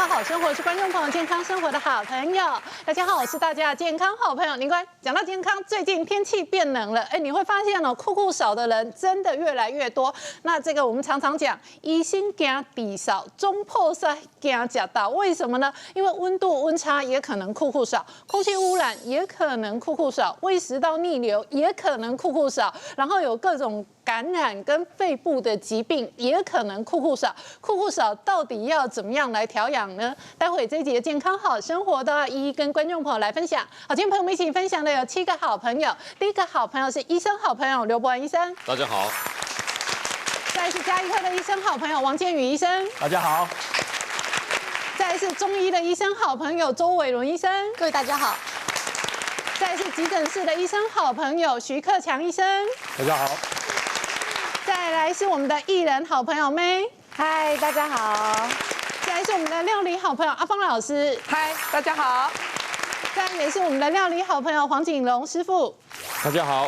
康好生活是观众朋友健康生活的好朋友。大家好，我是大家的健康好朋友林官。讲到健康，最近天气变冷了，你会发现酷少的人真的越来越多。那这个我们常常讲，医生惊地少，中破塞惊假到，为什么呢？因为温度温差也可能酷少，空气污染也可能酷少，胃食道逆流也可能酷少，然后有各种感染跟肺部的疾病也可能酷少。酷少到底要怎么样来调养呢？待会这一节健康好生活都要一一跟观众朋友来分享。好，今天朋友们一起分享的有7个好朋友。第一个好朋友是医生好朋友刘伯文医生，大家好。再来是家医科的医生好朋友王建宇医生，大家好。再来是中医的医生好朋友周伟伦医生，各位大家好。再来是急诊室的医生好朋友徐克强医生，大家好。再来是我们的艺人好朋友 May， 嗨，大家好。再来是我们的料理好朋友阿芳老师，嗨，大家好。再来也是我们的料理好朋友黄景龙师傅，大家好。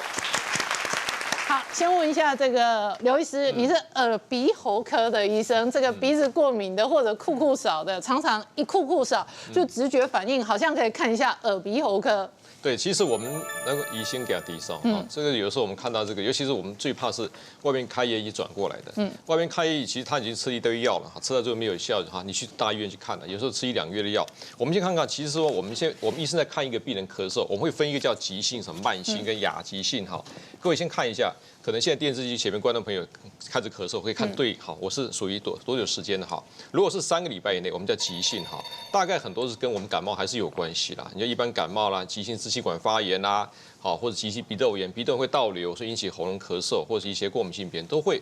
好，先问一下这个刘医师，你是耳鼻喉科的医生，这个鼻子过敏的或者酷少的，常常一酷少就直觉反应，好像可以看一下耳鼻喉科。对，其实我们那个疑心给它低烧，这个有时候我们看到这个，尤其是我们最怕是外面开业医转过来的，外面开业医其实他已经吃一堆药了，吃到最后没有效哈，你去大医院去看了，有时候吃1、2个月的药。我们先看看，其实说我们医生在看一个病人咳嗽，我们会分一个叫急性、什么慢性跟亚急性哈。各位先看一下，可能现在电视机前面观众朋友开始咳嗽，可以看对好，我是属于多久时间的哈？如果是3个礼拜以内，我们叫急性哈，大概很多是跟我们感冒还是有关系啦。你就一般感冒啦，急性支气管发炎啦，好或者急性鼻窦炎，鼻窦会倒流，所以引起喉咙咳嗽，或者一些过敏性鼻炎都会。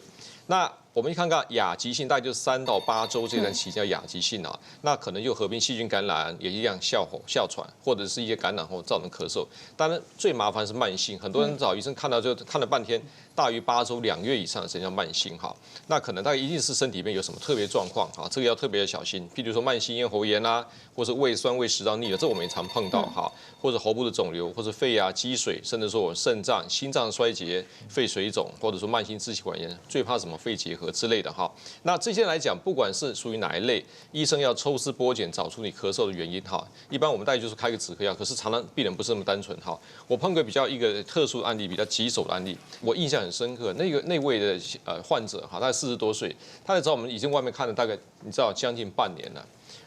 那我们看看亚急性，大概就是3到8周这段期间叫亚急性啊，那可能又合并细菌感染，也一样哮喘，或者是一些感染后造成咳嗽。当然最麻烦是慢性，很多人找医生看到就看了半天，大于8周2月以上的时间叫慢性哈。那可能大概一定是身体里面有什么特别状况哈，这个要特别的小心。譬如说慢性咽喉炎啦，或是胃酸、胃食道逆流，这我们也常碰到哈，或者喉部的肿瘤，或者肺啊积水，甚至说我肾脏、心脏衰竭、肺水肿，或者说慢性支气管炎，最怕什么肺结核之类的哈。那这些来讲，不管是属于哪一类，医生要抽丝剥茧找出你咳嗽的原因哈。一般我们大概就是开个止咳药，可是常常病人不是那么单纯哈。我碰过比较一个特殊的案例，比较棘手的案例，我印象很深刻。那位的患者哈，大概40多岁，他来找我们已经外面看了大概你知道将近半年了。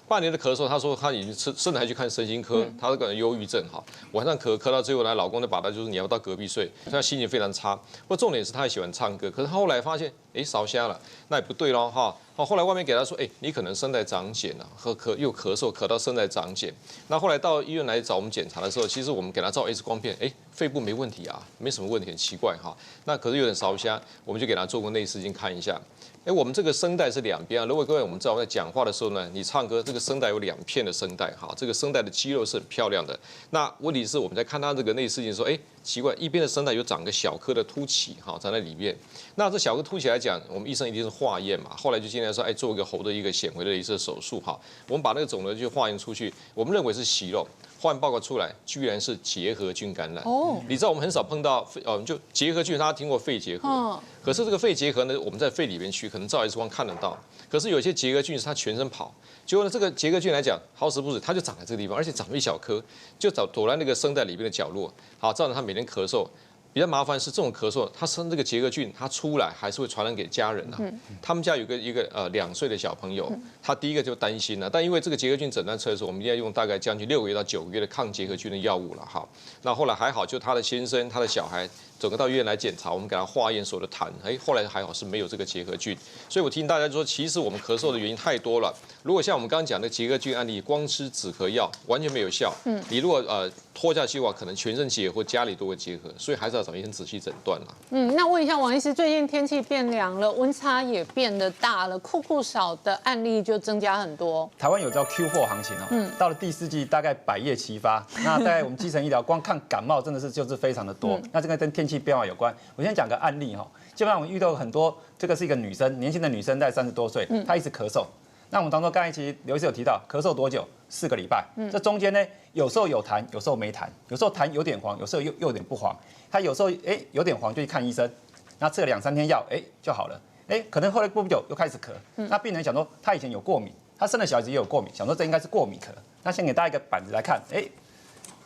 半年的咳嗽，他说他已经甚至还去看身心科，他可能忧郁症哈，晚上咳到最后来，老公就把他就是你要到隔壁睡，他心情非常差。不过重点是他也喜欢唱歌，可是他后来发现，烧瞎了，那也不对咯哈。后来外面给他说，你可能声带长茧了，又咳嗽，咳到声带长茧。那后来到医院来找我们检查的时候，其实我们给他照 X 光片，肺部没问题啊，没什么问题，很奇怪哈。那可是有点烧瞎，我们就给他做过内视镜看一下。我们这个声带是2边啊。如果各位我们知道在讲话的时候呢，你唱歌这个声带有2片的声带哈，这个声带的肌肉是很漂亮的。那问题是我们在看他这个内视镜的时候，奇怪，一边的声带有长个小颗的凸起哈，在那里面。那这小颗凸起来讲，我们医生一定是化验嘛。后来就今天说，做一个喉的一个显微的一次手术哈，我们把那个肿瘤就化验出去，我们认为是息肉。化验报告出来，居然是结核菌感染。你知道我们很少碰到就结核菌，大家听过肺结核，可是这个肺结核呢，我们在肺里面去，可能照 X 光看得到。可是有些结核菌是它全身跑，结果呢，这个结核菌来讲，好死不死，它就长在这个地方，而且长了一小颗，就躲在那个声带里面的角落，好，造成他每天咳嗽。比较麻烦是这种咳嗽，它生这个结核菌，它出来还是会传染给家人啊。他们家有一个2岁的小朋友，他第一个就担心了，但因为这个结核菌诊断出来的时候，我们应该用大概将近6个月到9个月的抗结核菌的药物了哈。那后来还好，就他的先生、他的小孩，整个到医院来检查，我们给他化验所有的痰，后来还好是没有这个结核菌。所以我听大家说，其实我们咳嗽的原因太多了。如果像我们刚刚讲的结核菌案例，光吃止咳药完全没有效。你如果拖下去的话，可能全身结核或家里都会结核，所以还是要找医生仔细诊断啦。那问一下王医师，最近天气变凉了，温差也变得大了，酷少的案例就增加很多。台湾有叫 Q4 行情哦，到了第4季大概百业齐发。那在我们基层医疗，光看感冒真的是就是非常的多。那这个跟天气变化有关。我先讲个案例哈，基本上我们遇到很多，这个是一个女生，年轻的女生在30多岁，她一直咳嗽。那我们当中刚才其实刘医师有提到，咳嗽多久？4个礼拜。这中间呢，有时候有痰，有时候没痰，有时候痰有点黄，有时候又有点不黄。他有时候有点黄就去看医生，那吃了2、3天药就好了。可能后来过不久又开始咳。那病人想说他以前有过敏，他生了小孩子也有过敏，想说这应该是过敏咳。那先给大家一个板子来看，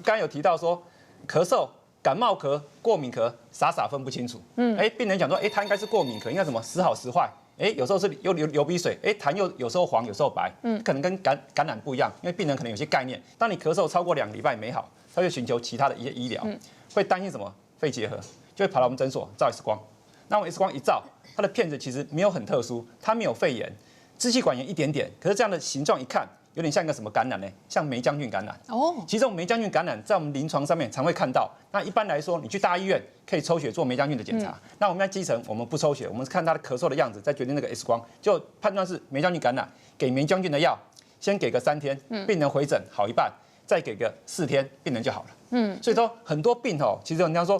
刚刚有提到说咳嗽、感冒咳、过敏咳，傻分不清楚。病人讲说，他应该是过敏咳，应该什么时好时坏。有时候是又流鼻水，痰又有时候黄，有时候白，可能跟感染不一样，因为病人可能有些概念，当你咳嗽超过2个礼拜没好，他会寻求其他的一些医疗，会担心什么肺结核，就会跑到我们诊所照 X 光。那我 X 光一照，它的片子其实没有很特殊，它没有肺炎，支气管炎一点点，可是这样的形状一看，有点像一个什么感染呢？像霉浆菌感染。其实这种霉浆菌感染在我们临床上面常会看到。那一般来说，你去大医院可以抽血做霉浆菌的检查。那我们在基层我们不抽血，我们看他的咳嗽的样子，再决定那个 X 光，就判断是霉浆菌感染，给霉浆菌的药，先给个3天，病人回诊好一半，再给个4天，病人就好了。所以说很多病其实人家说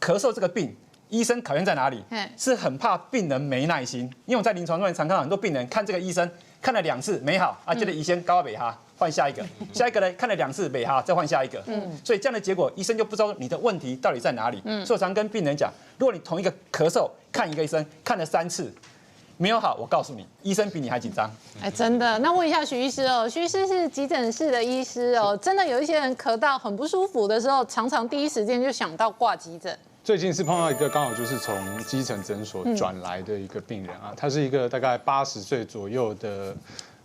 咳嗽这个病。医生考验在哪里？是很怕病人没耐心，因为我在临床上面常看到很多病人看这个医生看了2次没好啊，觉得医生高北哈换下一个，下一个呢看了2次北哈再换下一个，所以这样的结果医生就不知道你的问题到底在哪里。所以我常跟病人讲，如果你同一个咳嗽看一个医生看了3次。没有好，我告诉你，医生比你还紧张。真的。那问一下徐医师哦，徐医师是急诊室的医师哦，真的有一些人咳到很不舒服的时候，常常第一时间就想到挂急诊。最近是碰到一个刚好就是从基层诊所转来的一个病人啊，他是一个大概80岁左右的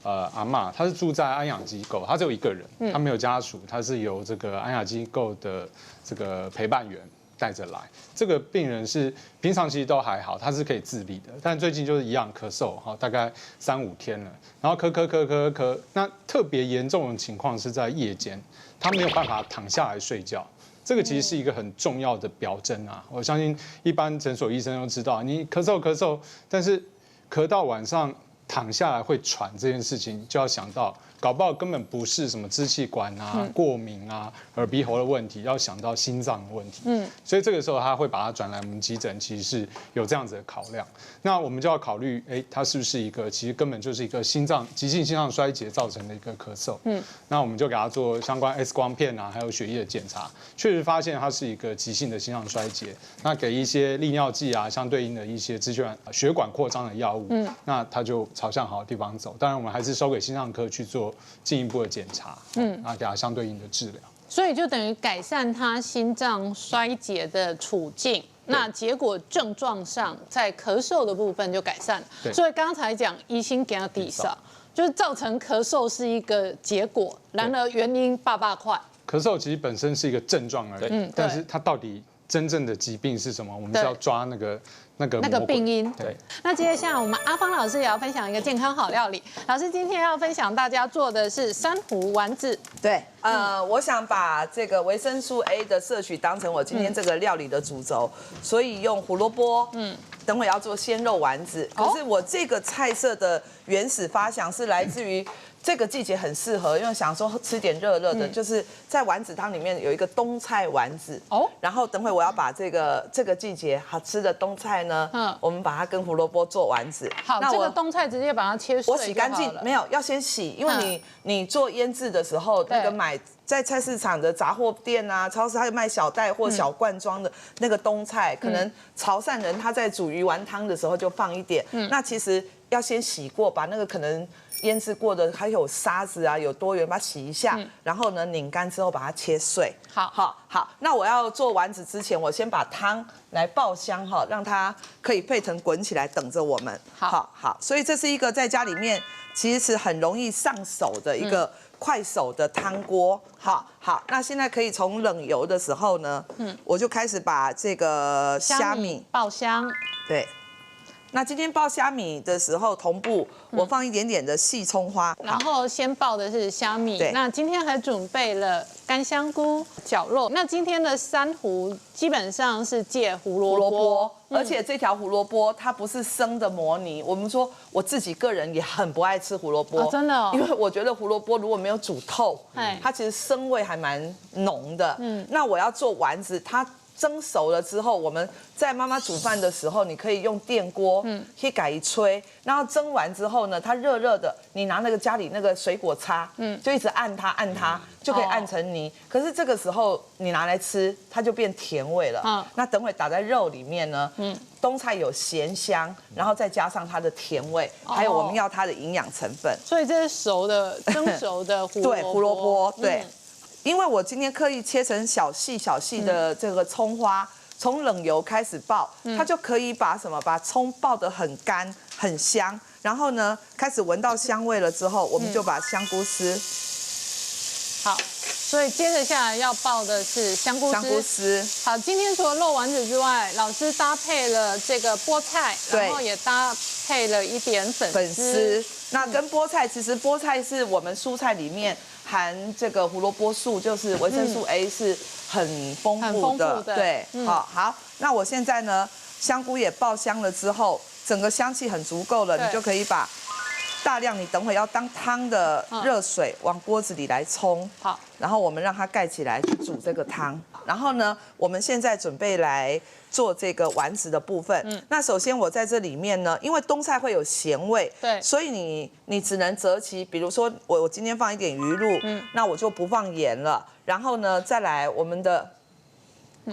阿嬷，他是住在安养机构，他只有1个人，他没有家属，他是由这个安养机构的这个陪伴员带着来。这个病人是平常其实都还好，他是可以自理的，但最近就是一样咳嗽，大概3、5天了，然后咳，那特别严重的情况是在夜间，他没有办法躺下来睡觉。这个其实是一个很重要的表征啊！我相信一般诊所医生都知道，你咳嗽，但是咳到晚上躺下来会喘这件事情，就要想到，搞不好根本不是什么支气管啊、过敏啊、耳鼻喉的问题，要想到心脏的问题。所以这个时候他会把它转来我们急诊，其实是有这样子的考量。那我们就要考虑，他是不是一个其实根本就是一个急性心脏衰竭造成的一个咳嗽。那我们就给他做相关 X 光片啊，还有血液的检查，确实发现它是一个急性的心脏衰竭。那给一些利尿剂啊，相对应的一些支气管血管扩张的药物，那他就朝向好的地方走。当然，我们还是收给心脏科去做进一步的检查，那给他相对应的治疗。所以就等于改善他心脏衰竭的处境。那结果症状上，在咳嗽的部分就改善了。所以刚才讲医心给他抵上，就是造成咳嗽是一个结果，然而原因爸快。咳嗽其实本身是一个症状而已，但是它到底真正的疾病是什么？我们是要抓那个病因。对。那接下来我们阿芳老师也要分享一个健康好料理。老师今天要分享大家做的是珊瑚丸子。对，我想把这个维生素 A 的摄取当成我今天这个料理的主轴，所以用胡萝卜，等会要做鲜肉丸子。可是我这个菜色的原始发想是来自于。这个季节很适合，因为想说吃点热的，就是在丸子汤里面有一个冬菜丸子。然后等会我要把这个季节好吃的冬菜呢，我们把它跟胡萝卜做丸子。好，这个冬菜直接把它切碎。我洗干净，没有要先洗，因为你做腌制的时候，那个买在菜市场的杂货店啊、超市，它有卖小袋或小罐装的那个冬菜，可能潮汕人他在煮鱼丸汤的时候就放一点。那其实要先洗过，把那个可能。腌制过的还有沙子啊，有多元，把它洗一下，然后呢拧干之后把它切碎。好。那我要做丸子之前，我先把汤来爆香哈，让它可以沸腾滚起来，等着我们。好，所以这是一个在家里面其实是很容易上手的一个快手的汤锅。好，那现在可以从冷油的时候呢，我就开始把这个虾米爆香。对。那今天爆虾米的时候，同步我放一点点的细葱花，然后先爆的是虾米。那今天还准备了干香菇、绞肉。那今天的珊瑚基本上是借胡萝卜，而且这条胡萝卜它不是生的模泥。我们说我自己个人也很不爱吃胡萝卜，真的，因为我觉得胡萝卜如果没有煮透，它其实生味还蛮浓的。那我要做丸子，它蒸熟了之后，我们在妈妈煮饭的时候，你可以用电锅，可以改一吹，然后蒸完之后呢，它热热的，你拿那个家里那个水果叉，就一直按它，就可以按成泥。可是这个时候你拿来吃，它就变甜味了。那等会打在肉里面呢，冬菜有咸香，然后再加上它的甜味，还有我们要它的营养成分。所以这是熟的蒸熟的胡萝卜。对，胡萝卜，对。因为我今天刻意切成小细的这个葱花，从冷油开始爆，它就可以把葱爆得很干很香，然后呢开始闻到香味了之后，我们就把香菇丝。好，所以接着下来要爆的是香菇丝。香菇丝。好，今天除了肉丸子之外，老师搭配了这个菠菜，然后也搭配了一点粉丝。那跟菠菜，其实菠菜是我们蔬菜里面含这个胡萝卜素，就是维生素 A 是很丰富的。对，好。那我现在呢，香菇也爆香了之后，整个香气很足够了，你就可以把大量你等会要当汤的热水往锅子里来冲。好，然后我们让它盖起来去煮这个汤。然后呢，我们现在准备来做这个丸子的部分。那首先我在这里面呢，因为冬菜会有咸味，对，所以你只能择其，比如说我今天放一点鱼露，那我就不放盐了。然后呢，再来我们的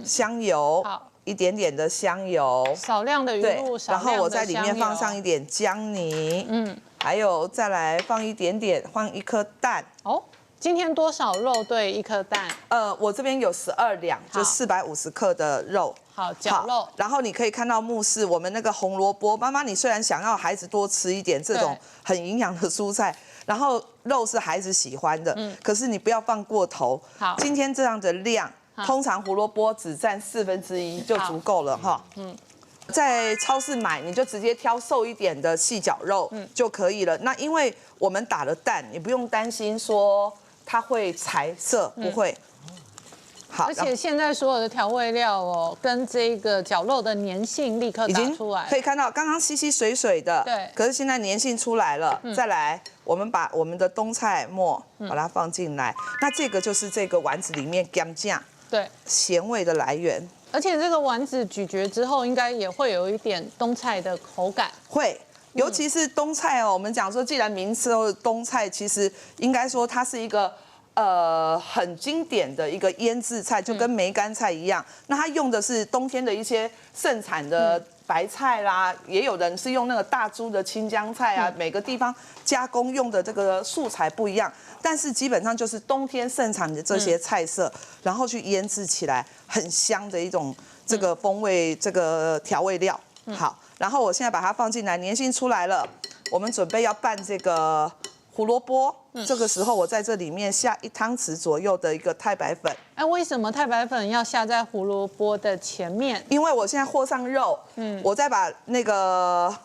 香油，好，一点点的香油，少量的鱼露，然后我在里面放上一点姜泥，还有再来放一颗蛋。哦。今天多少肉对1颗蛋？我这边有12两，就450克的肉。好，绞肉。然后你可以看到目视我们那个红萝卜，妈妈你虽然想要孩子多吃一点这种很营养的蔬菜，然后肉是孩子喜欢的，可是你不要放过头。好，今天这样的量，通常胡萝卜只占1/4就足够了哈。在超市买，你就直接挑瘦一点的细绞肉就可以了。那因为我们打了蛋，你不用担心说它会柴色，不会。好，而且现在所有的调味料哦，跟这个绞肉的粘性立刻打出来，可以看到刚刚稀稀水水的，对，可是现在粘性出来了。再来，我们把我们的冬菜末把它放进来，那这个就是这个丸子里面姜酱，对，咸味的来源。而且这个丸子咀嚼之后，应该也会有一点冬菜的口感，会。尤其是冬菜哦，我们讲说，既然名词哦冬菜，其实应该说它是一个很经典的一个腌制菜，就跟梅干菜一样。那它用的是冬天的一些盛产的白菜啦，也有人是用那个大株的青江菜啊，每个地方加工用的这个素材不一样，但是基本上就是冬天盛产的这些菜色，然后去腌制起来很香的一种这个风味这个调味料。好。然后我现在把它放进来，粘性出来了，我们准备要拌这个胡萝卜。这个时候我在这里面下1汤匙左右的一个太白粉。哎，为什么太白粉要下在胡萝卜的前面？因为我现在和上肉，我再把那个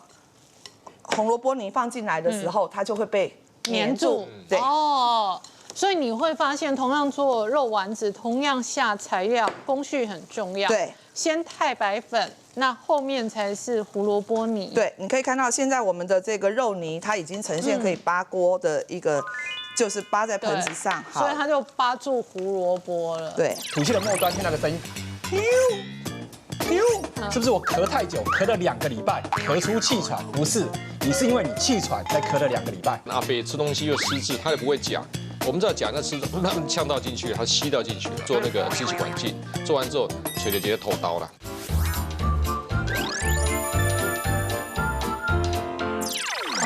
红萝卜泥放进来的时候，它就会被粘住。对哦。所以你会发现，同样做肉丸子，同样下材料，工序很重要。对，先太白粉，那后面才是胡萝卜泥。对，你可以看到现在我们的这个肉泥，它已经呈现可以扒锅的一个，就是扒在盆子上，所以它就扒住胡萝卜了。对，吐气的末端听那个声音，是不是我咳太久，咳了2个礼拜，咳出气喘？不是，你是因为你气喘才咳了2个礼拜。阿伯吃东西又失智，他也不会讲。我们知道讲那吃，他们呛到进去，他吸到进去，做那个支气管镜，做完之后，垂直接头刀了。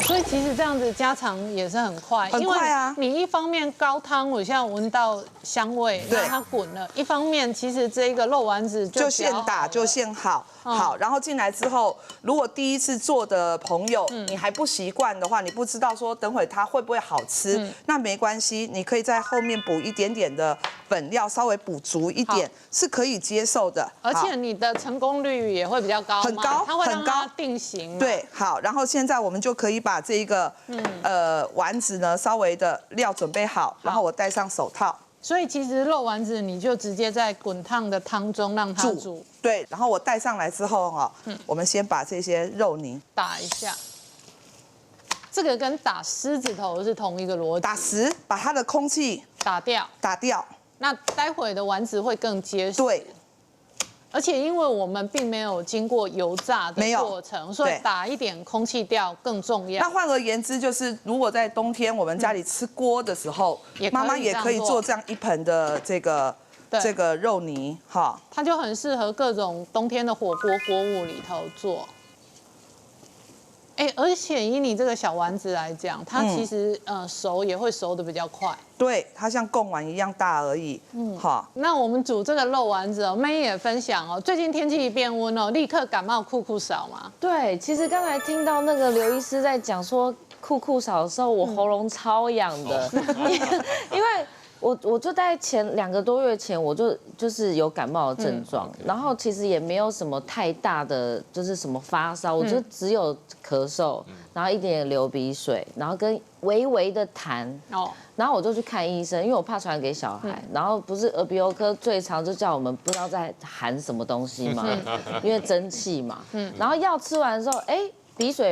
所以其实这样子加长也是很快，很快啊！你一方面高汤，我现在闻到香味，让它滚了；一方面，其实这个肉丸子就现打就现好。好，然后进来之后，如果第一次做的朋友，你还不习惯的话，你不知道说等会它会不会好吃，那没关系，你可以在后面补一点点的粉料，稍微补足一点，是可以接受的。而且你的成功率也会比较高，很高，它会让它定型。对，好，然后现在我们就可以把这一个丸子呢，稍微的料准备好，然后我戴上手套。所以其实肉丸子你就直接在滚烫的汤中让它煮。对，然后我带上来之后哈，我们先把这些肉泥打一下。这个跟打狮子头是同一个逻辑。打实，把它的空气打掉。打掉。那待会的丸子会更结实。对。而且因为我们并没有经过油炸的过程，所以打一点空气调更重要。那换而言之，就是如果在冬天我们家里吃锅的时候，妈妈也可以做这样一盆的这个肉泥，哈，它就很适合各种冬天的火锅锅物里头做。而且以你这个小丸子来讲，它其实熟也会熟的比较快。对，它像贡丸一样大而已。好。那我们煮这个肉丸子妹也分享哦，最近天气一变温哦，立刻感冒酷少嘛。对，其实刚才听到那个刘医师在讲说酷少的时候，我喉咙超痒的，因为。我就大概前2个多月前，我就是有感冒的症状，然后其实也没有什么太大的，就是什么发烧，我就只有咳嗽，然后一点点流鼻水，然后跟微微的痰，然后我就去看医生，因为我怕传染给小孩，然后不是耳鼻喉科最常就叫我们不知道在含什么东西嘛，因为蒸汽嘛，然后药吃完之后，鼻水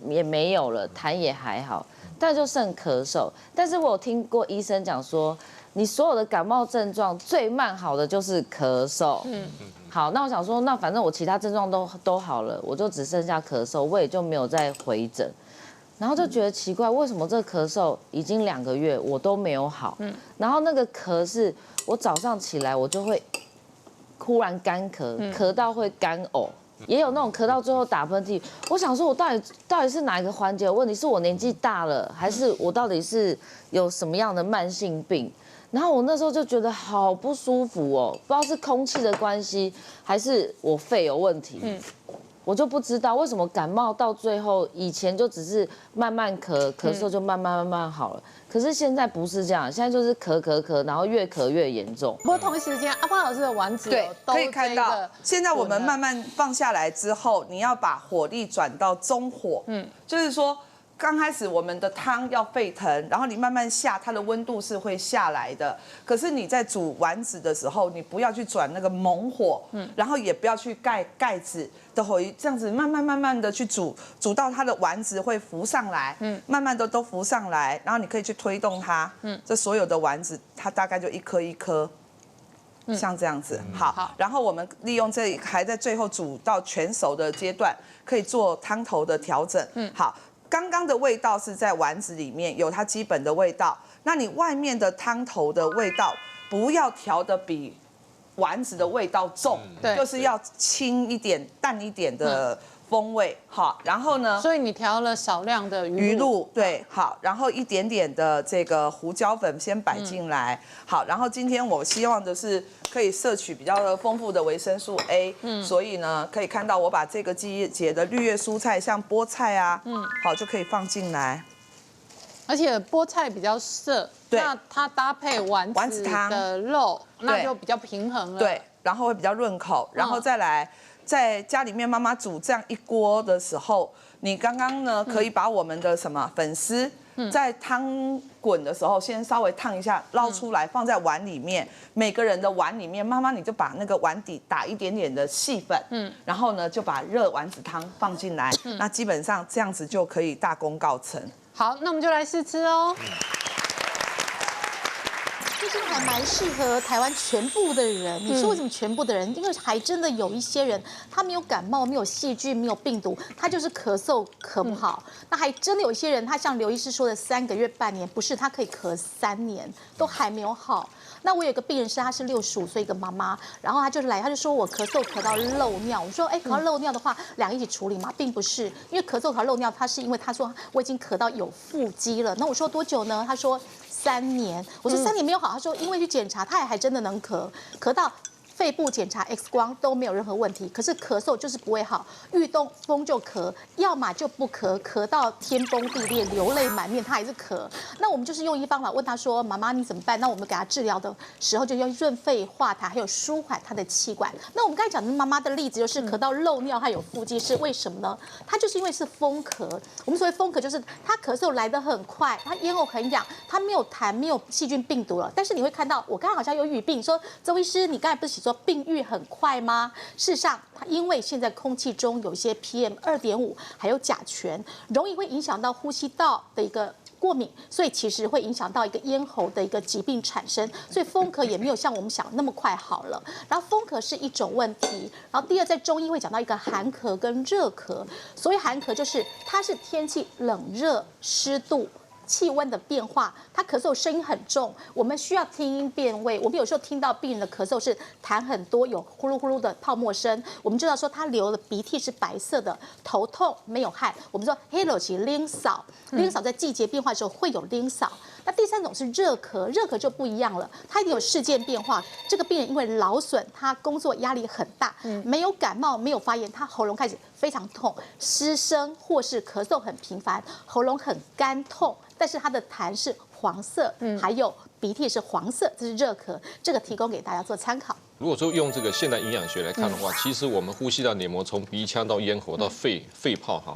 也没有了，痰也还好。但就剩咳嗽，但是我有听过医生讲说，你所有的感冒症状最慢好的就是咳嗽。好，那我想说，那反正我其他症状都好了，我就只剩下咳嗽，我也就没有再回诊。然后就觉得奇怪，为什么这个咳嗽已经2个月我都没有好？然后那个咳是我早上起来我就会忽然干咳，咳到会干呕。也有那种咳到最后打喷嚏，我想说，我到底是哪一个环节有问题？是我年纪大了，还是我到底是有什么样的慢性病？然后我那时候就觉得好不舒服哦，不知道是空气的关系，还是我肺有问题。我就不知道为什么感冒到最后，以前就只是慢慢咳嗽就慢慢好了，可是现在不是这样，现在就是咳，然后越咳越严重。不过同一时间，阿芳老师的丸子对，可以看到，现在我们慢慢放下来之后，你要把火力转到中火，就是说。刚开始我们的汤要沸腾，然后你慢慢下，它的温度是会下来的。可是你在煮丸子的时候，你不要去转那个猛火，然后也不要去盖子的火，这样子慢慢的去煮，煮到它的丸子会浮上来，慢慢的都浮上来，然后你可以去推动它，这所有的丸子它大概就一颗一颗。像这样子，好，然后我们利用这还在最后煮到全熟的阶段，可以做汤头的调整，好。刚刚的味道是在丸子里面有它基本的味道，那你外面的汤头的味道不要调的比丸子的味道重，就是要轻一点、淡一点的风味，好，然后呢？所以你调了少量的鱼露，对，好，然后一点点的这个胡椒粉先摆进来，好，然后今天我希望的是可以摄取比较丰富的维生素 A，所以呢，可以看到我把这个季节的绿叶蔬菜，像菠菜啊，好就可以放进来，而且菠菜比较涩，那它搭配丸子汤的肉，那就比较平衡了，对，然后会比较润口，然后再来。在家里面，妈妈煮这样一锅的时候，你刚刚呢可以把我们的什么粉丝，在汤滚的时候先稍微烫一下，捞出来放在碗里面。每个人的碗里面，妈妈你就把那个碗底打一点点的细粉，然后呢就把热丸子汤放进来，那基本上这样子就可以大功告成。好，那我们就来试吃哦。这个还蛮适合台湾全部的人。你说为什么全部的人？因为还真的有一些人，他没有感冒，没有细菌，没有病毒，他就是咳嗽咳不好。那还真的有一些人，他像刘医师说的3个月、半年，不是，他可以咳3年都还没有好。那我有个病人她是65岁一个妈妈，然后她就来，她就说我咳嗽咳到漏尿。我说咳到漏尿的话，2个一起处理嘛，并不是，因为咳嗽咳到漏尿，她是因为她说我已经咳到有腹肌了。那我说多久呢？她说3年。我说3年没有好，她说因为去检查，她也还真的能咳到。肺部检查 X 光都没有任何问题，可是咳嗽就是不会好，遇东风就咳，要么就不咳，咳到天崩地裂，流泪满面，他还是咳。那我们就是用一方法问他说：“妈妈你怎么办？”那我们给他治疗的时候就要润肺化痰，还有舒缓他的气管。那我们刚才讲的妈妈的例子就是咳到漏尿，还有腹肌，是为什么呢？他就是因为是风咳。我们所谓风咳就是他咳嗽来得很快，他咽喉很痒，他没有痰，没有细菌病毒了。但是你会看到我刚刚好像有语病，说周医师你刚才不是说病愈很快吗？事实上，它因为现在空气中有一些 PM2.5，还有甲醛，容易会影响到呼吸道的一个过敏，所以其实会影响到一个咽喉的一个疾病产生，所以风咳也没有像我们想的那么快好了。然后风咳是一种问题，然后第二在中医会讲到一个寒咳跟热咳，所谓寒咳就是它是天气冷热湿度。气温的变化，他咳嗽声音很重，我们需要听音辨位。我们有时候听到病人的咳嗽是痰很多，有呼噜呼噜的泡沫声，我们知道说他流的鼻涕是白色的，头痛没有汗。我们说黑楼其淋扫，淋扫在季节变化的时候会有淋扫。那第三种是热咳，热咳就不一样了，它一定有事件变化。这个病人因为劳损，他工作压力很大，没有感冒，没有发炎，他喉咙开始非常痛，失声或是咳嗽很频繁，喉咙很干痛。但是它的痰是黄色，还有鼻涕是黄色，这是热咳，这个提供给大家做参考。如果说用这个现代营养学来看的话，其实我们呼吸道黏膜从鼻腔到咽喉到肺泡哈，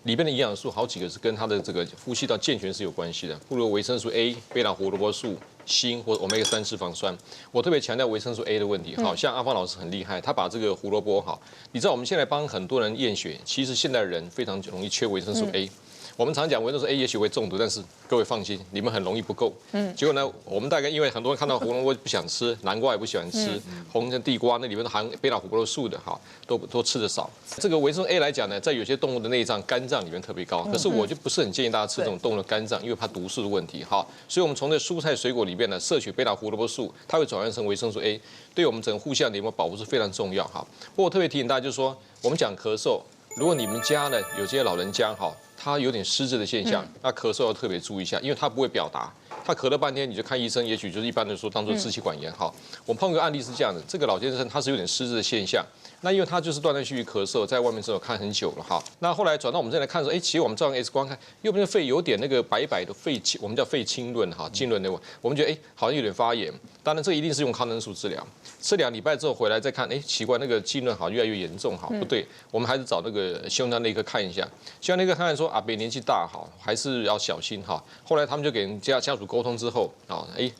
里面的营养素好几个是跟它的这个呼吸道健全是有关系的，例如维生素 A、贝塔胡萝卜素、锌或欧米伽3脂肪酸。我特别强调维生素 A 的问题，好像阿芳老师很厉害，他把这个胡萝卜好，你知道我们现在帮很多人验血，其实现代人非常容易缺维生素 A。我们常讲维生素 A 也许会中毒，但是各位放心，你们很容易不够。结果呢，我们大概因为很多人看到胡萝卜不想吃，南瓜也不喜欢吃，红地瓜那里面都含贝塔胡萝卜素的，哈，都吃的少。这个维生素 A 来讲呢，在有些动物的内脏、肝脏里面特别高，可是我就不是很建议大家吃这种动物的肝脏，因为怕毒素的问题。哈，所以我们从这蔬菜水果里面呢，摄取贝塔胡萝卜素，它会转换成维生素 A， 对我们整个呼吸道黏膜保护是非常重要。哈，不过我特别提醒大家，就是说我们讲咳嗽，如果你们家呢有些老人家哈。他有点失智的现象，那咳嗽要特别注意一下，因为他不会表达，他咳了半天你就看医生，也许就是一般的说当做支气管炎。好，我碰个案例是这样的，这个老先生他是有点失智的现象，那因为他就是断断续续咳嗽，在外面之后看很久了哈，那后来转到我们这来看说，其实我们照 X 光看右边的肺有点那个白白的肺青，我们叫肺青论哈，浸润的，我们觉得好像有点发炎，当然这一定是用抗生素治疗，吃2礼拜之后回来再看，奇怪那个浸润好像越来越严重，好不对，我们还是找那个胸腔内科看一下，胸腔内科看说阿伯年纪大好，还是要小心哈。后来他们就给人家属沟通之后，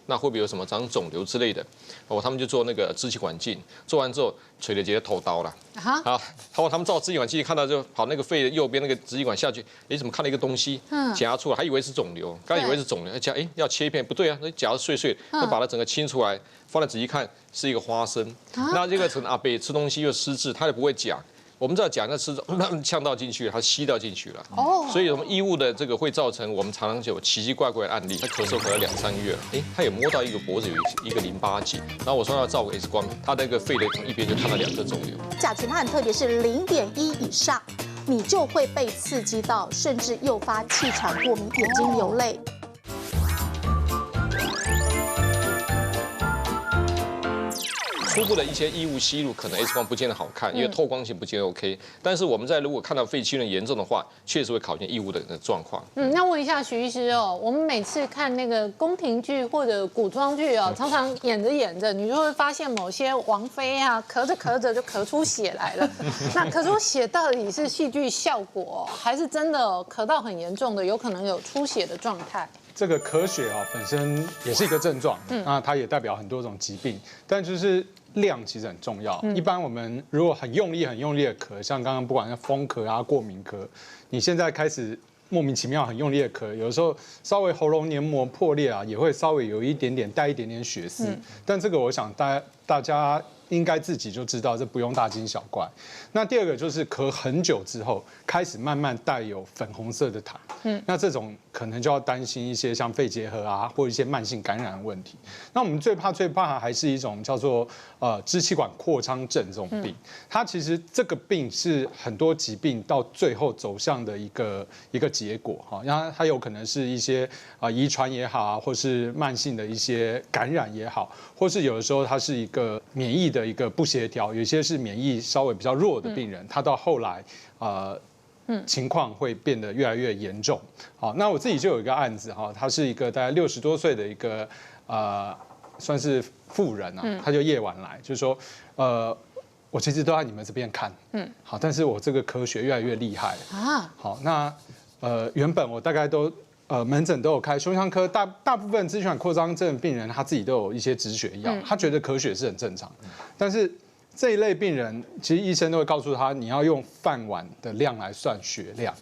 那会不会有什么长肿瘤之类的？他们就做那个支气管镜，做完之后垂了直接头刀了。好，他们照支气管镜看到就跑那个肺的右边那个支气管下去，怎么看到一个东西夹出来，还以为是肿瘤，刚以为是肿瘤，夹要切一片，不对啊，那夹得碎碎，就把它整个清出来，放在仔细看是一个花生。那这个从阿伯吃东西又失智，他也不会讲。我们知道讲那吃呛到进去，它吸到进去了。所以我们异物的这个会造成我们常常有奇奇怪怪的案例。他咳嗽咳了2、3个月了，他也摸到一个脖子有一个淋巴结，然后我说要照个 X 光，他那个肺的一边就看到2个肿瘤。甲醛它很特别，是0.1以上，你就会被刺激到，甚至诱发气喘、过敏、眼睛流泪。初步的一些异物吸入，可能 X 光不见得好看，因为透光性不见得 OK。但是我们如果看到肺气论严重的话，确实会考验异物的状况。那问一下徐医师哦，我们每次看那个宫廷剧或者古装剧哦，常常演着演着，你就会发现某些王妃啊，咳着咳着就咳出血来了。那咳出血到底是戏剧效果，还是真的咳到很严重的，有可能有出血的状态？这个咳血本身也是一个症状，那它也代表很多种疾病，但就是量其实很重要。一般我们如果很用力的咳，像刚刚不管是风咳啊、过敏咳，你现在开始莫名其妙很用力的咳，有的时候稍微喉咙黏膜破裂也会稍微有一点点带一点点血丝，但这个我想大家应该自己就知道，这不用大惊小怪。那第二个就是咳很久之后，开始慢慢带有粉红色的痰，那这种可能就要担心一些像肺结核啊，或一些慢性感染的问题。那我们最怕还是一种叫做支气管扩张症这种病，它其实这个病是很多疾病到最后走向的一个结果哈，然后它有可能是一些遗传也好啊，或是慢性的一些感染也好，或是有的时候它是一个免疫的一个不协调，有些是免疫稍微比较弱的病人，他到后来情况会变得越来越严重。好，那我自己就有一个案子哈，他是一个大概60多岁的一个算是妇人啊，他就夜晚来，就是说我其实都在你们这边看，好，但是我这个咳血越来越厉害啊。好，那原本我大概都门诊都有开胸腔科，大部分支气管扩张症病人他自己都有一些止血药，他觉得咳血是很正常，但是这一类病人，其实医生都会告诉他，你要用饭碗的量来算血量。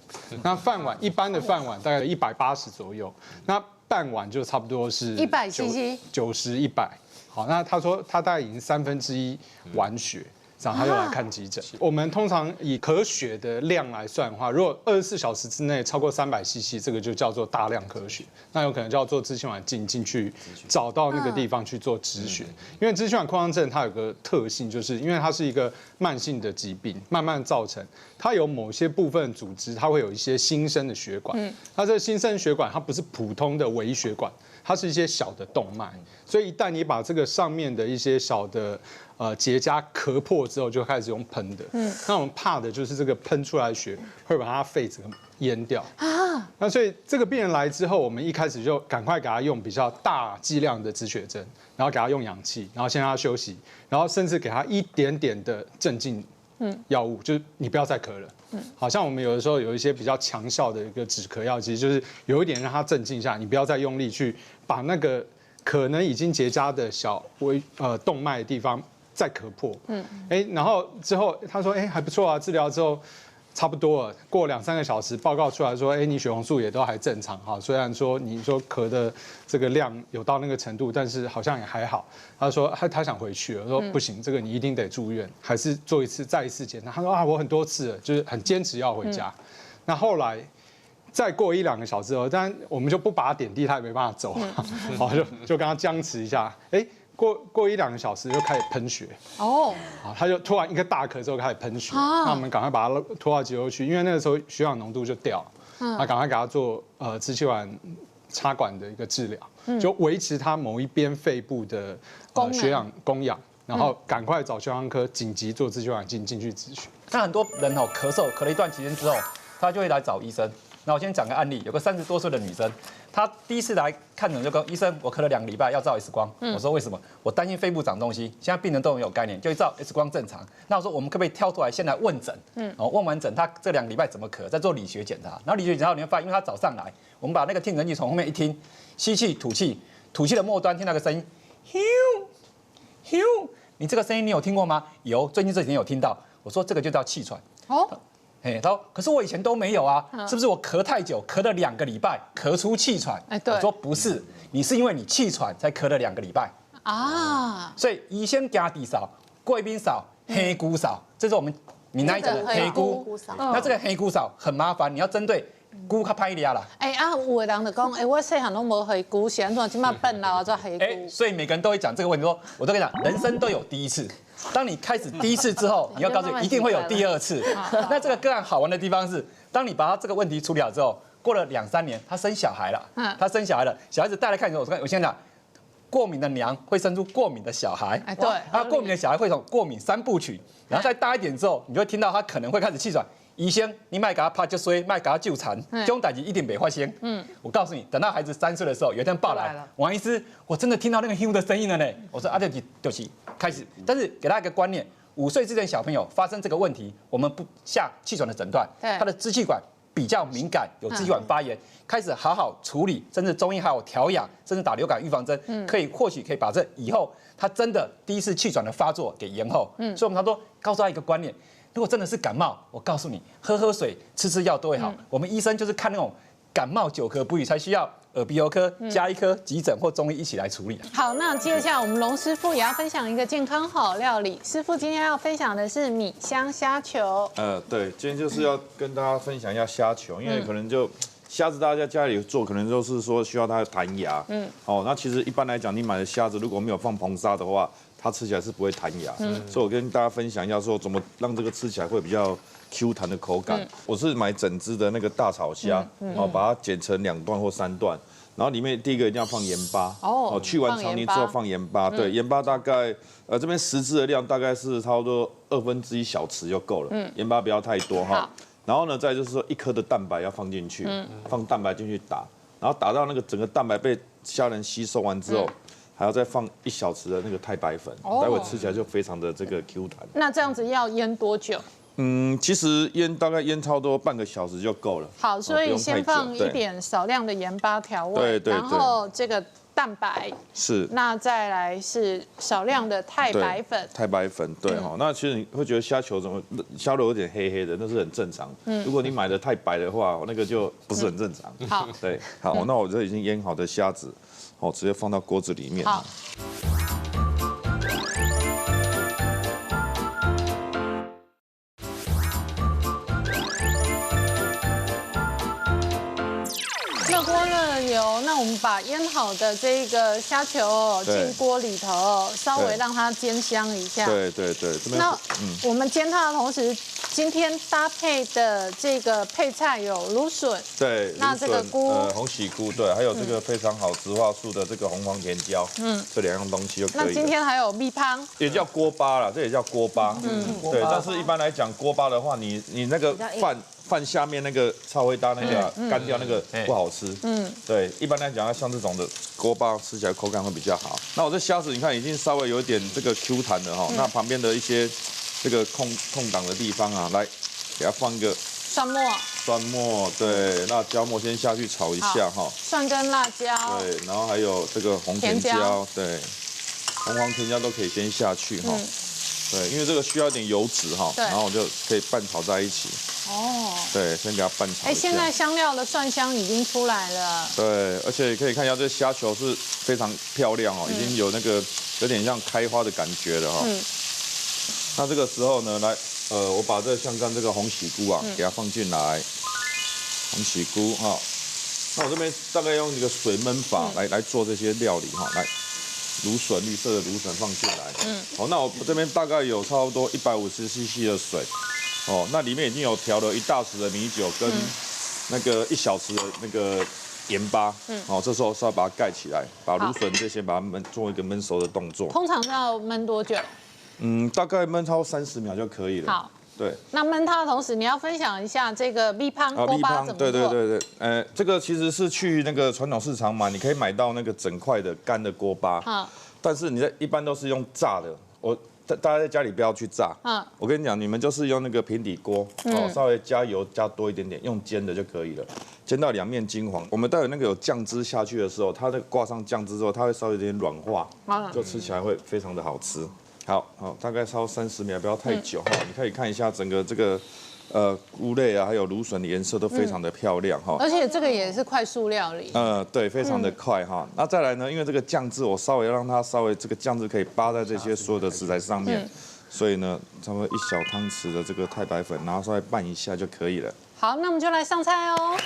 那饭碗一般的饭碗大概180左右，那半碗就差不多是100 cc， 90、100。好，那他说他大概已经1/3完血。然后他又来看急诊。我们通常以咳血的量来算的话，如果24小时之内超过300 cc， 这个就叫做大量咳血。那有可能就要做支气管镜进去找到那个地方去做止血。因为支气管扩张症它有个特性，就是因为它是一个慢性的疾病，慢慢造成，它有某些部分组织它会有一些新生的血管。它这个新生血管它不是普通的微血管，它是一些小的动脉。所以一旦你把这个上面的一些小的结痂咳破之后，就开始用喷的。那我们怕的就是这个喷出来的血会把它肺子淹掉啊。那所以这个病人来之后，我们一开始就赶快给他用比较大剂量的止血针，然后给他用氧气，然后先让他休息，然后甚至给他一点点的镇静药物，就是你不要再咳了。好像我们有的时候有一些比较强效的一个止咳药，其实就是有一点让他镇静下，你不要再用力去把那个可能已经结痂的小动脉的地方再咳破，然后之后他说，还不错啊，治疗之后差不多了，过2、3个小时报告出来说，你血红素也都还正常哈，虽然说你说咳的这个量有到那个程度，但是好像也还好。他说他想回去了，我说不行，这个你一定得住院，还是做再一次检查。他说我很多次了，就是很坚持要回家。那后来再过1、2个小时后，当然我们就不把他点滴，他也没办法走，好就跟他僵持一下，过1、2个小时就开始喷血哦，他就突然一个大咳之后开始喷血，那我们赶快把他拖到急救区，因为那个时候血氧浓度就掉，那赶快给他做支气管插管的一个治疗，就维持他某一边肺部的血氧供氧，然后赶快找胸腔科紧急做支气管镜进去止血。那很多人咳嗽咳了一段期间之后，他就会来找医生。那我先讲个案例，有个30多岁的女生，她第一次来看诊就跟医生，我咳了2个礼拜，要照 X 光。我说为什么？我担心肺部长东西。现在病人都很有概念，就一照 X 光正常。那我说我们可不可以挑出来先来问诊？问完诊，她这2个礼拜怎么咳？再做理学检查。然后理学检查你会发现，因为她早上来，我们把那个听诊器从后面一听，吸气吐气，吐气的末端听到个声音，咻咻，你这个声音你有听过吗？有，最近这几天有听到。我说这个就叫气喘。他说可是我以前都没有啊，是不是我咳太久，咳了2个礼拜，咳出气喘？我说不是，你是因为你气喘才咳了2个礼拜啊。所以医生家底少，贵宾少，黑菇少，这是我们闽南讲的黑菇。那这个黑菇少很麻烦，你要针对菇较歹抓啦。有的人就讲，我细汉拢无黑菇，是安怎今麦笨老做黑菇？所以每个人都会讲这个问题，说我都跟你讲，人生都有第一次。当你开始第一次之后，你要告诉你一定会有第2次。那这个个案好玩的地方是，当你把他这个问题处理好之后，过了2、3年，他生小孩了。他生小孩了，小孩子带来看的时候，我先讲，过敏的娘会生出过敏的小孩。对，他过敏的小孩会从过敏3部曲，然后再大一点之后，你就会听到他可能会开始气喘。医生，你卖给他拍就衰，卖给他纠缠，这种代志一定没发生。我告诉你，等到孩子3岁的时候，有一天抱来，王医师，我真的听到那个 HU 的声音了呢。我说就是开始，但是给他一个观念，5岁之前小朋友发生这个问题，我们不下气喘的诊断，他的支气管比较敏感，有支气管发炎，开始好好处理，甚至中医还有调养，甚至打流感预防针，或许可以把这以后他真的第一次气喘的发作给延后。所以我们告诉他一个观念。如果真的是感冒，我告诉你，喝水、吃药都会好。我们医生就是看那种感冒9咳不语，才需要耳鼻喉科、家医科、急诊或中医一起来处理。好，那接下来我们龙师傅也要分享一个健康好料理。师傅今天要分享的是米香虾球。对，今天就是要跟大家分享一下虾球，因为可能就虾子大家家里做，可能就是说需要它弹牙。那其实一般来讲，你买的虾子如果没有放硼砂的话，它吃起来是不会弹牙，所以我跟大家分享一下，说怎么让这个吃起来会比较 Q 弹的口感。我是买整只的那个大草虾，把它剪成2段或3段，然后里面第一个一定要放盐巴，去完肠泥之后放盐巴，对，盐巴大概这边10只的量大概是差不多1/2小匙就够了，盐巴不要太多哈。然后呢，再就是说1颗的蛋白要放进去，放蛋白进去打，然后打到那个整个蛋白被虾仁吸收完之后。还要再放1小匙的那个太白粉，待会吃起来就非常的这个 Q 弹。那这样子要腌多久？其实大概腌差不多半个小时就够了。好，所以先放一点少量的盐巴调味，然后这个蛋白，是。那再来是少量的太白粉。太白粉，对哈。那其实你会觉得虾球怎么虾肉有点黑黑的，那是很正常。如果你买的太白的话，那个就不是很正常。好，对，好，那我这已经腌好的虾子，哦，直接放到锅子里面。好。热锅热油，那我们把腌好的这个虾球进锅里头，稍微让它煎香一下。对对对，这边那我们煎它的同时，今天搭配的这个配菜有芦笋，对，那这个菇，红喜菇，对，还有这个非常好植化素的这个红黄甜椒，这2样东西就可以了。那今天还有蜜汤，也叫锅巴啦，这也叫锅巴，对，但是一般来讲锅巴的话，你那个饭下面那个超会搭那个干掉那个不好吃，对，一般来讲，像这种的锅巴吃起来口感会比较好。那我这虾子你看已经稍微有一点这个 Q 弹了哈，那旁边的一些这个空档的地方啊，来给它放一个蒜末，对，那椒末先下去炒一下哈，蒜跟辣椒，对，然后还有这个红甜椒，对，红黄甜椒都可以先下去哈。对，因为这个需要一点油脂哈，然后我就可以拌炒在一起。哦。对，先给它拌炒。现在香料的蒜香已经出来了。对，而且可以看一下这虾球是非常漂亮哦，已经有那个有点像开花的感觉了哈。那这个时候呢，来，我把这像这个红喜菇啊，给它放进来。红喜菇哈，那我这边大概用一个水焖法来做这些料理哈，来。芦笋，绿色的芦笋放进来。好，那我这边大概有差不多150cc 的水。哦，那里面已经有调了1大匙的米酒跟那个1小匙的那个盐巴。哦，这时候稍微把它盖起来，把芦笋这些把它做一个焖熟的动作。通常要焖多久？大概焖超过30秒就可以了。好。对，那焖它的同时，你要分享一下这个蜜汤锅巴怎么做？对，这个其实是去那个传统市场买，你可以买到那个整块的干的锅巴。但是你一般都是用炸的，大家在家里不要去炸。我跟你讲，你们就是用那个平底锅，稍微加油加多一点点，用煎的就可以了，煎到2面金黄。我们待会那个有酱汁下去的时候，它那个挂上酱汁之后，它会稍微有点软化，就吃起来会非常的好吃。好，大概烧30秒，不要太久哈。你可以看一下整个这个菇类啊，还有芦笋的颜色都非常的漂亮哈。而且这个也是快速料理。对，非常的快哈。那再来呢，因为这个酱汁我稍微让它这个酱汁可以扒在这些所有的食材上面，所以呢，差不多1小汤匙的这个太白粉，然后稍微拌一下就可以了。好，那我们就来上菜哦。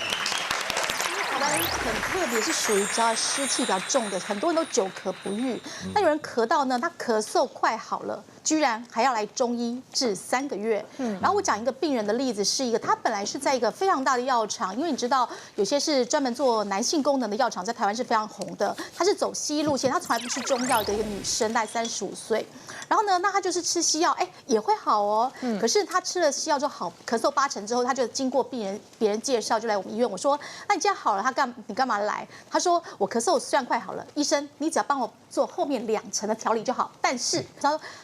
很特别，是属于比较湿气比较重的，很多人都久咳不愈。那有人咳到呢，他咳嗽快好了，居然还要来中医治3个月。然后我讲一个病人的例子，是一个他本来是在一个非常大的药厂，因为你知道有些是专门做男性功能的药厂，在台湾是非常红的。他是走西医路线，他从来不吃中药的一个女生，大概35岁。然后呢，那他就是吃西药，也会好哦。可是他吃了西药之后好，咳嗽8成之后，他就经过别人介绍就来我们医院。我说，那你既然好了，你干嘛来？他说我咳嗽虽然快好了，医生你只要帮我做后面2成的调理就好。但是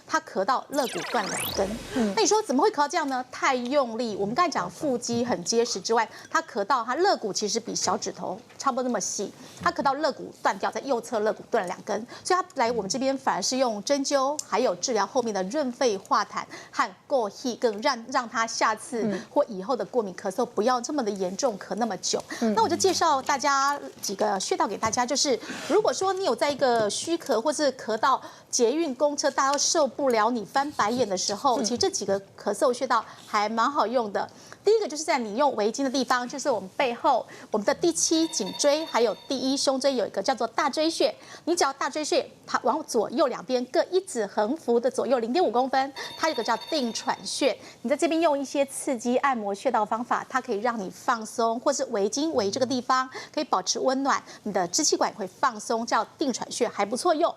他咳到肋骨断2根。那你说怎么会咳到这样呢？太用力。我们刚才讲腹肌很结实之外，他咳到他肋骨其实比小指头差不多那么细，他咳到肋骨断掉，在右侧肋骨断了2根，所以他来我们这边反而是用针灸，还有治疗后面的润肺化痰和过气，更让他下次或以后的过敏咳嗽不要这么的严重，咳那么久。那我就介绍大家几个穴道给大家，就是如果说你有在一个虚咳或是咳到捷运公车大家都受不了你翻白眼的时候，其实这几个咳嗽穴道还蛮好用的。第一个就是在你用围巾的地方，就是我们背后，我们的第7颈椎还有第1胸椎有一个叫做大椎穴，你只要大椎穴它往左右2边各1指横幅的左右0.5公分，它有个叫定喘穴，你在这边用一些刺激按摩穴道方法，它可以让你放松，或是围巾围这个地方可以保持温暖，你的支气管也会放松，叫定喘穴还不错用。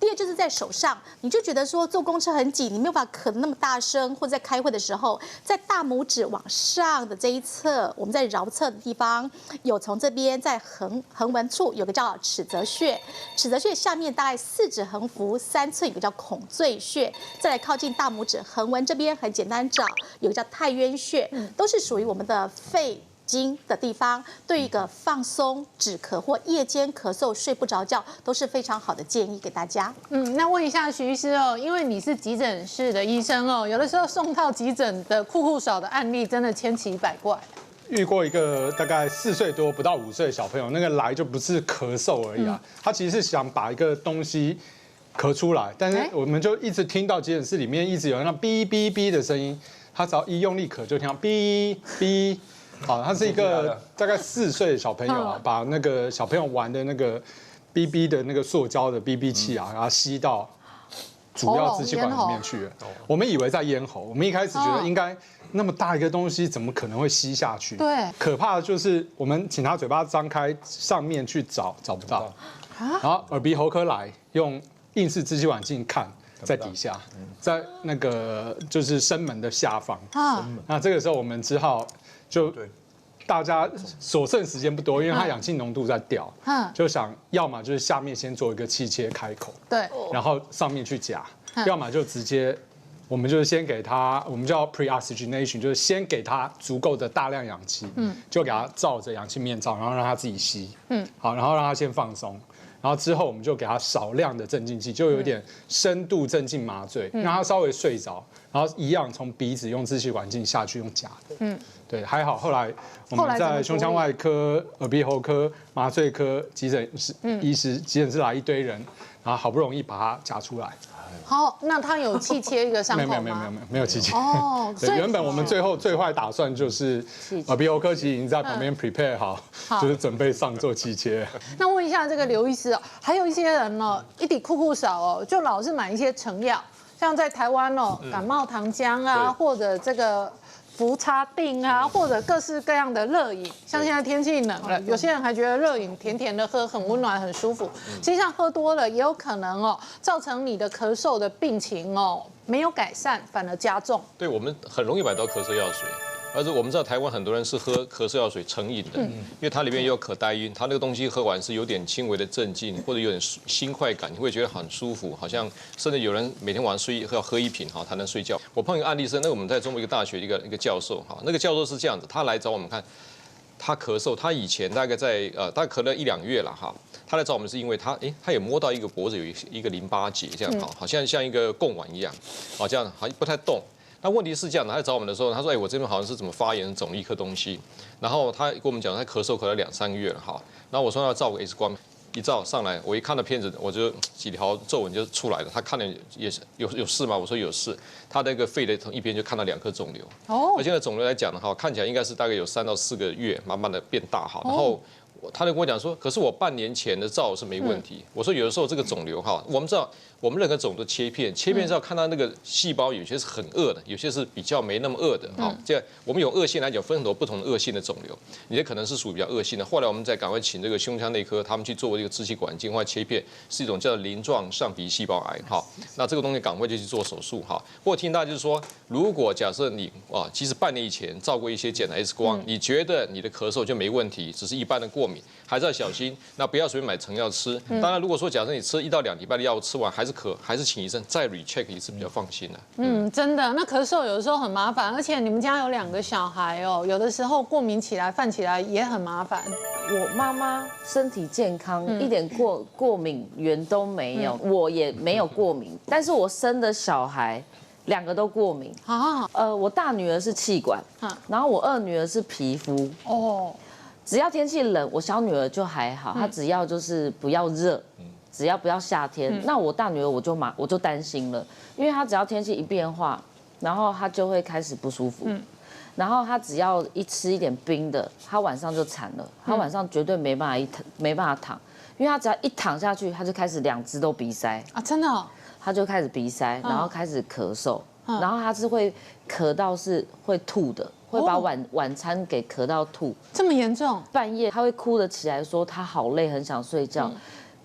第二就是在手上，你就觉得说坐公车很挤，你没有办法咳得那么大声，或者在开会的时候，在大拇指往上的这一侧，我们在桡侧的地方，有从这边在横纹处有个叫尺泽穴，尺泽穴下面大概4指横幅3寸有个叫孔最穴，再来靠近大拇指横纹这边很简单找，有个叫太渊穴，都是属于我们的肺睛的地方，对一个放松、止咳或夜间咳嗽睡不着觉都是非常好的建议给大家。那问一下徐医师哦，因为你是急诊室的医生哦，有的时候送到急诊的酷酷少的案例真的千奇百怪。遇过一个大概4岁多不到5岁的小朋友，那个来就不是咳嗽而已啊，他其实是想把一个东西咳出来，但是我们就一直听到急诊室里面一直有那哔哔哔的声音，他只要一用力咳就听到哔哔。好，他是一个大概4岁的小朋友啊，把那个小朋友玩的那个 BB 的那个塑胶的 BB 器啊，然后吸到主要支气管里面去了。我们以为在咽喉，我们一开始觉得应该那么大一个东西，怎么可能会吸下去？对，可怕的就是我们请他嘴巴张开上面去找不到，然后耳鼻喉科来用硬式支气管镜看。在底下，在那个就是声门的下方啊。那这个时候我们只好就大家所剩时间不多，因为它氧气浓度在掉，就想要么就是下面先做一个气切开口，对，然后上面去夹，要么就直接我们就是先给他，我们叫 pre-oxygenation， 就是先给他足够的大量氧气，就给他罩着氧气面罩，然后让他自己吸，好，然后让他先放松。然后之后我们就给他少量的镇静剂，就有点深度镇静麻醉，让他稍微睡着，然后一样从鼻子用支气管镜下去用夹的。对，还好后来我们在胸腔外科、耳鼻喉科、麻醉科、急诊室医师、急诊室来一堆人，然后好不容易把它夹出来。好，那他有气切一个伤口吗？没有气切。哦，对，原本我们最坏打算就是耳鼻喉科其实已经在旁边 prepare 好，就是准备上做气切。那问一下这个刘医师哦，还有一些人哦，一抵酷酷少哦，就老是买一些成药，像在台湾哦，感冒糖浆啊，或者这个福差定啊，或者各式各样的热饮，像现在天气冷了，有些人还觉得热饮甜甜的喝很温暖很舒服，实际上喝多了也有可能哦，造成你的咳嗽的病情哦没有改善，反而加重。对，我们很容易买到咳嗽药水。而且我们知道台湾很多人是喝咳嗽药水成瘾的，因为它里面也有可待因，它那个东西喝完是有点轻微的镇静或者有点心快感，你会觉得很舒服，好像甚至有人每天晚上要喝1瓶哈才能睡觉。我碰一个案例是，那个我们在中国一个大学一个教授哈，那个教授是这样子，他来找我们看，他咳嗽，他以前大概大概咳了1、2月了哈，他来找我们是因为他也摸到一个脖子有一个淋巴结这样好像一个贡丸一样，好这样好像不太动。那问题是这样的，他来找我们的时候，他说：“我这边好像是怎么发炎肿了一颗东西。”然后他跟我们讲，他咳嗽咳了2、3个月了哈。然后我说要照个 X 光，一照上来，我一看到片子，我就几条皱纹就出来了。他看了也是有事吗？我说有事。他那个肺的一边就看到2颗肿瘤。哦。而且呢，肿瘤来讲的话，看起来应该是大概有3到4个月，慢慢的变大哈。然后。他就跟我讲说，可是我半年前的照是没问题。我说有的时候这个肿瘤哈，我们知道我们任何肿都切片是要看到那个细胞，有些是很恶的，有些是比较没那么恶的。好，这样我们有恶性来讲，分很多不同的恶性的肿瘤，你的可能是属于比较恶性的。后来我们再赶快请这个胸腔内科，他们去做这个支气管镜或切片，是一种叫鳞状上皮细胞癌。好，那这个东西赶快就去做手术哈。或者听到就是说，如果假设你其实半年以前照过一些检查 X 光，你觉得你的咳嗽就没问题，只是一般的过敏。还是要小心，那不要随便买成药吃。当然，如果说假设你吃1到2礼拜的药物吃完还是咳，还是请医生再 recheck 一次比较放心的。真的，那咳嗽有的时候很麻烦，而且你们家有2个小孩哦，有的时候过敏起来、犯起来也很麻烦。我妈妈身体健康，一点过敏源都没有，我也没有过敏，但是我生的小孩2个都过敏啊。我大女儿是气管，然后我2女儿是皮肤。哦。只要天气冷，我小女儿就还好，她只要就是不要热，只要不要夏天。那我大女儿我就担心了，因为她只要天气一变化，然后她就会开始不舒服，然后她只要一吃一点冰的，她晚上就惨了，她晚上绝对没办法躺，因为她只要一躺下去，她就开始2只都鼻塞啊，真的，她就开始鼻塞，然后开始咳嗽，然后她是会咳到是会吐的。会把晚餐给咳到吐，这么严重？半夜他会哭得起来，说他好累，很想睡觉，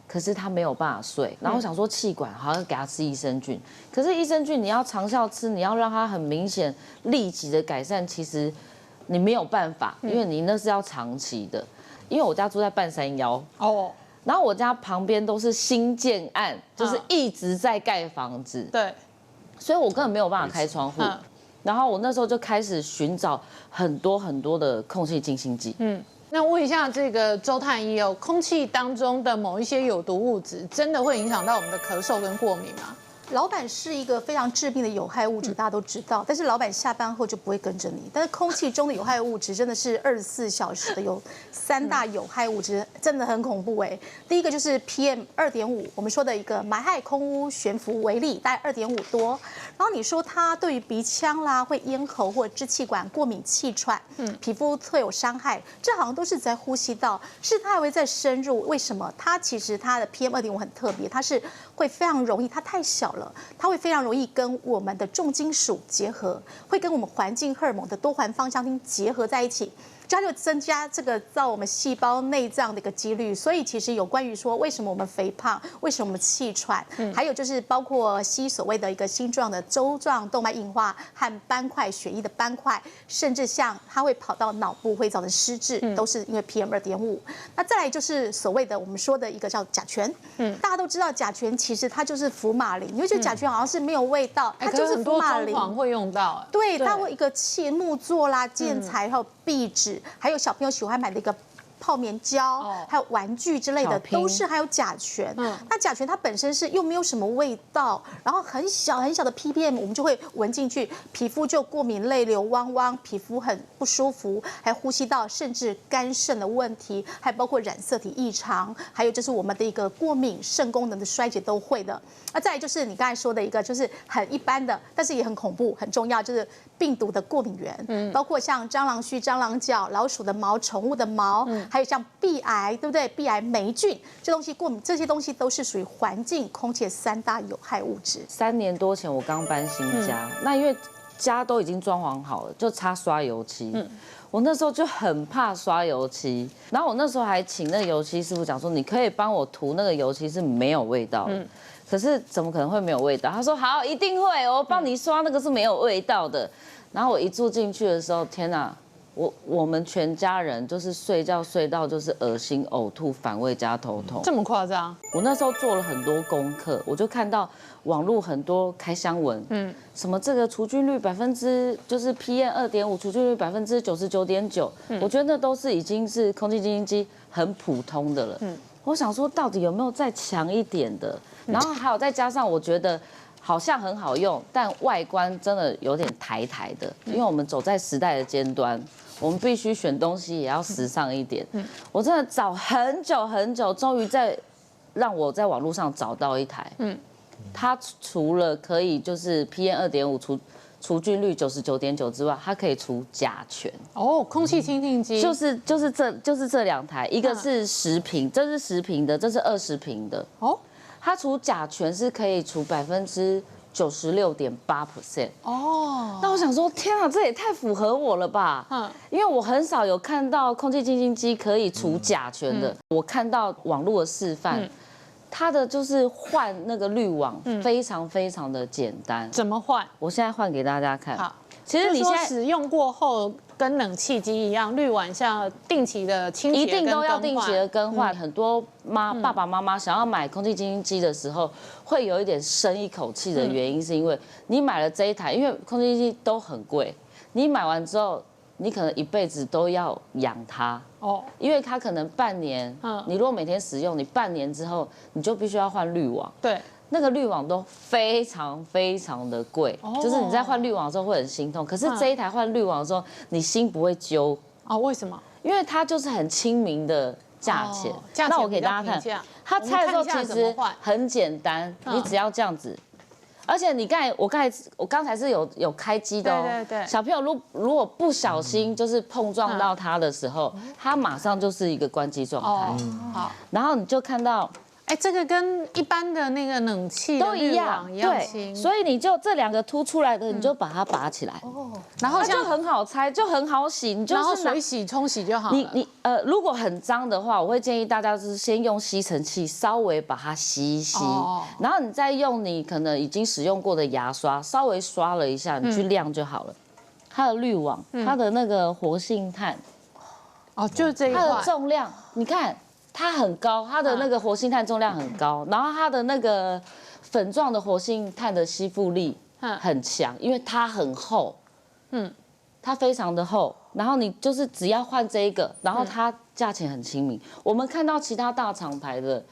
可是他没有办法睡。然后我想说气管，好像给他吃益生菌，可是益生菌你要长效吃，你要让他很明显立即的改善，其实你没有办法，因为你那是要长期的。因为我家住在半山腰哦，然后我家旁边都是新建案，就是一直在盖房子，对，所以我根本没有办法开窗户。然后我那时候就开始寻找很多很多的空气清新剂。那问一下这个周太医哦，空气当中的某一些有毒物质，真的会影响到我们的咳嗽跟过敏吗？老板是一个非常致病的有害物质，大家都知道。但是老板下班后就不会跟着你。但是空气中的有害物质真的是24小时的，有3大有害物质，真的很恐怖哎。第一个就是 PM2.5，我们说的一个霾害空污悬浮微粒，大概2.5多。然后你说它对于鼻腔啦、会咽喉或支气管过敏、气喘，皮肤会有伤害，这好像都是在呼吸道，是它还会再深入。为什么？它其实它的 PM2.5很特别，它是会非常容易，它太小了。它会非常容易跟我们的重金属结合，会跟我们环境荷尔蒙的多环芳香烃结合在一起，它就增加这个造我们细胞内脏的一个几率。所以其实有关于说为什么我们肥胖，为什么我们气喘，还有就是包括西医所谓的一个星状的周状动脉硬化和斑块血液的斑块，甚至像它会跑到脑部会造成失智，都是因为 PM2.5。那再来就是所谓的我们说的一个叫甲醛，大家都知道甲醛其实它就是福马林，你会觉得甲醛好像是没有味道，它就是福马林。会用到，对，它会一个木作啦、建材还有壁纸，还有小朋友喜欢买的一个泡棉胶，还有玩具之类的，都是还有甲醛。那甲醛它本身是又没有什么味道，然后很小很小的 ppm， 我们就会闻进去，皮肤就过敏、泪流汪汪，皮肤很不舒服，还有呼吸道甚至肝肾的问题，还包括染色体异常，还有就是我们的一个过敏、肾功能的衰竭都会的。那再来就是你刚才说的一个，就是很一般的，但是也很恐怖、很重要，就是病毒的过敏源，包括像蟑螂须、蟑螂脚、老鼠的毛、宠物的毛，还有像壁癌，对不对？壁癌霉菌这东西过敏，这些东西都是属于环境空气的3大有害物质。3年多前我刚搬新家，那因为家都已经装潢好了，就差刷油漆。我那时候就很怕刷油漆，然后我那时候还请那个油漆师傅讲说，你可以帮我涂那个油漆是没有味道的。可是怎么可能会没有味道？他说好，一定会，我帮你刷那个是没有味道的。然后我一住进去的时候，天哪！我们全家人就是睡觉睡到就是恶心、呕吐、反胃加头痛，这么夸张？我那时候做了很多功课，我就看到网络很多开箱文，什么这个除菌率就是 PM2.5除菌率99.9%，我觉得那都是已经是空气清新机很普通的了。我想说到底有没有再强一点的？然后还有再加上我觉得。好像很好用，但外观真的有点台的，因为我们走在时代的尖端，我们必须选东西也要时尚一点。我真的找很久很久，终于让我在网络上找到一台，它除了可以就是 PM2.5除菌率99.9%之外，它可以除甲醛。空气清净机就是这2台，一个是10瓶，这是10瓶的，这是20瓶的。它除甲醛是可以除96.8%。那我想说，天啊，这也太符合我了吧？因为我很少有看到空气清新机可以除甲醛的。我看到网络的示范，它的就是换那个滤网，非常非常的简单。怎么换？我现在换给大家看。好，其实你现在使用过后。跟冷气机一样，滤网像定期的清洁一定都要定期的更换。很多爸爸妈妈想要买空气清新机的时候，会有一点深一口气的原因，是因为你买了这一台，因为空气清新机都很贵，你买完之后，你可能一辈子都要养它。因为它可能半年，你如果每天使用，你半年之后你就必须要换滤网。对。那个滤网都非常非常的贵，就是你在换滤网的时候会很心痛。可是这一台换滤网的时候，你心不会揪。为什么？因为它就是很亲民的价钱。那我给大家看，它拆的时候其实很简单，你只要这样子。而且我刚才是有开机的哦。对。小朋友如果不小心就是碰撞到它的时候，它马上就是一个关机状态。好。然后你就看到。这个跟一般的那个冷气都一样，对，所以你就这2个凸出来的，你就把它拔起来，然后就很好拆，就很好洗，你就是然后水洗冲洗就好了。你如果很脏的话，我会建议大家就是先用吸尘器稍微把它吸一吸，然后你再用你可能已经使用过的牙刷稍微刷了一下，你去晾就好了。它的滤网，它的那个活性炭，就是这一块，它的重量，你看。它很高，它的那个活性炭重量很高，然后它的那个粉状的活性炭的吸附力很强，因为它很厚，它非常的厚，然后你就是只要换这一个，然后它价钱很亲民。我们看到其他大厂牌的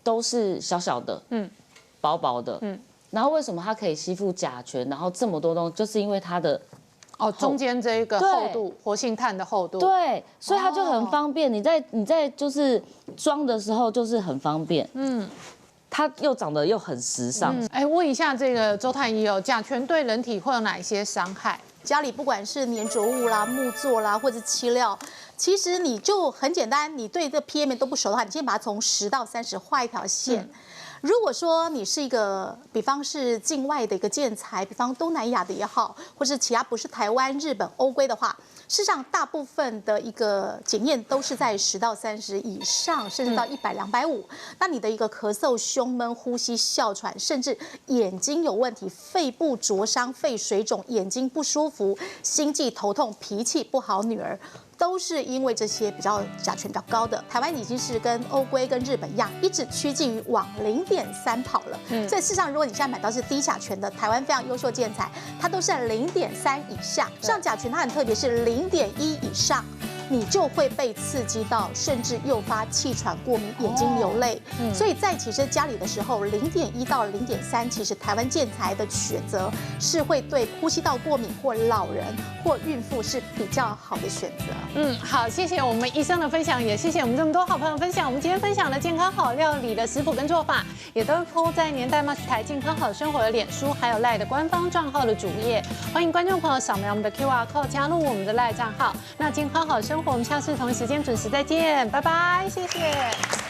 都是小小的，薄薄的，然后为什么它可以吸附甲醛，然后这么多东西，就是因为它的中间这一个厚度，活性炭的厚度，对，所以它就很方便。你在就是装的时候就是很方便，它又长得又很时尚。问一下这个周太医哦，甲醛对人体会有哪一些伤害？家里不管是粘着物啦、木作啦，或者漆料，其实你就很简单，你对这 PM 都不熟的话，你先把它从10到30画一条线。如果说你是一个，比方是境外的一个建材，比方东南亚的也好，或是其他不是台湾、日本、欧规的话，事实上大部分的一个检验都是在10到30以上，甚至到100、250。那你的一个咳嗽、胸闷、呼吸、哮喘，甚至眼睛有问题、肺部灼伤、肺水肿、眼睛不舒服、心悸、头痛、脾气不好，女儿。都是因为这些比较甲醛比较高的，台湾已经是跟欧规跟日本一样，一直趋近于往0.3跑了。所以事实上，如果你现在买到是低甲醛的台湾非常优秀建材，它都是在0.3以下。像甲醛它很特别，是0.1以上。你就会被刺激到，甚至诱发气喘、过敏、眼睛流泪。所以在其实家里的时候，0.1到0.3，其实台湾建材的选择是会对呼吸道过敏或老人或孕妇是比较好的选择。好，谢谢我们医生的分享，也谢谢我们这么多好朋友分享。我们今天分享的健康好料理的食谱跟做法，也都po在年代 MUCH 台健康好生活的脸书，还有 LINE 的官方账号的主页。欢迎观众朋友扫描我们的 QR code 加入我们的 LINE 账号。那健康好生活，我们下次同一时间准时再见，拜拜，谢谢。